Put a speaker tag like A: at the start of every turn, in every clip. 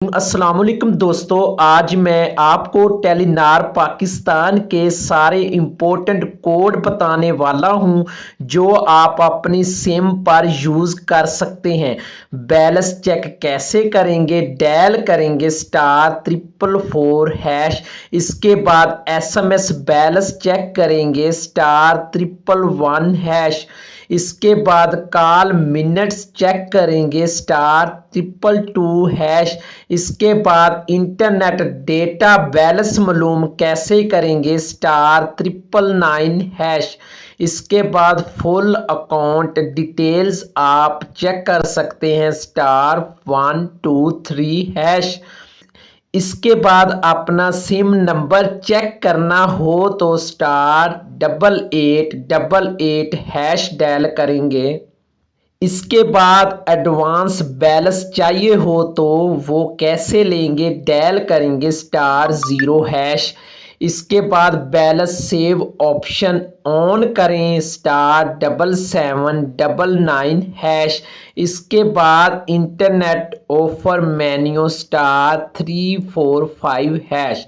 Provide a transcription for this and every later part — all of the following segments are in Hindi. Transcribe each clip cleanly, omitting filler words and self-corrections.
A: अस्सलाम वालेकुम दोस्तों, आज मैं आपको टेलीनार पाकिस्तान के सारे इम्पोर्टेंट कोड बताने वाला हूं जो आप अपनी सिम पर यूज़ कर सकते हैं। बैलेंस चेक कैसे करेंगे? डायल करेंगे *444#। इसके बाद SMS बैलेंस चेक करेंगे *111#। इसके बाद कॉल मिनट्स चेक करेंगे *222#। इसके बाद इंटरनेट डेटा बैलेंस मालूम कैसे करेंगे *999#। इसके बाद फुल अकाउंट डिटेल्स आप चेक कर सकते हैं *123#। इसके बाद अपना सिम नंबर चेक करना हो तो *8888# डायल करेंगे। इसके बाद एडवांस बैलेंस चाहिए हो तो वो कैसे लेंगे? डायल करेंगे *0#। इसके बाद बैलेंस सेव ऑप्शन ऑन करें *7799#। इसके बाद इंटरनेट ऑफर मेन्यू *345#।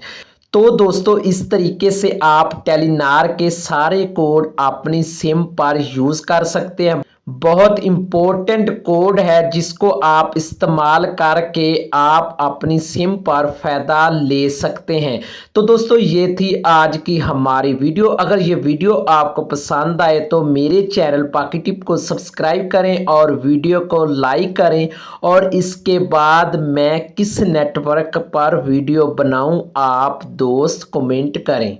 A: तो दोस्तों, इस तरीके से आप टेलीनार के सारे कोड अपनी सिम पर यूज़ कर सकते हैं। बहुत इम्पोर्टेंट कोड है जिसको आप इस्तेमाल करके आप अपनी सिम पर फ़ायदा ले सकते हैं। तो दोस्तों, ये थी आज की हमारी वीडियो। अगर ये वीडियो आपको पसंद आए तो मेरे चैनल पाकी टिप को सब्सक्राइब करें और वीडियो को लाइक करें। और इसके बाद मैं किस नेटवर्क पर वीडियो बनाऊं आप दोस्त कमेंट करें।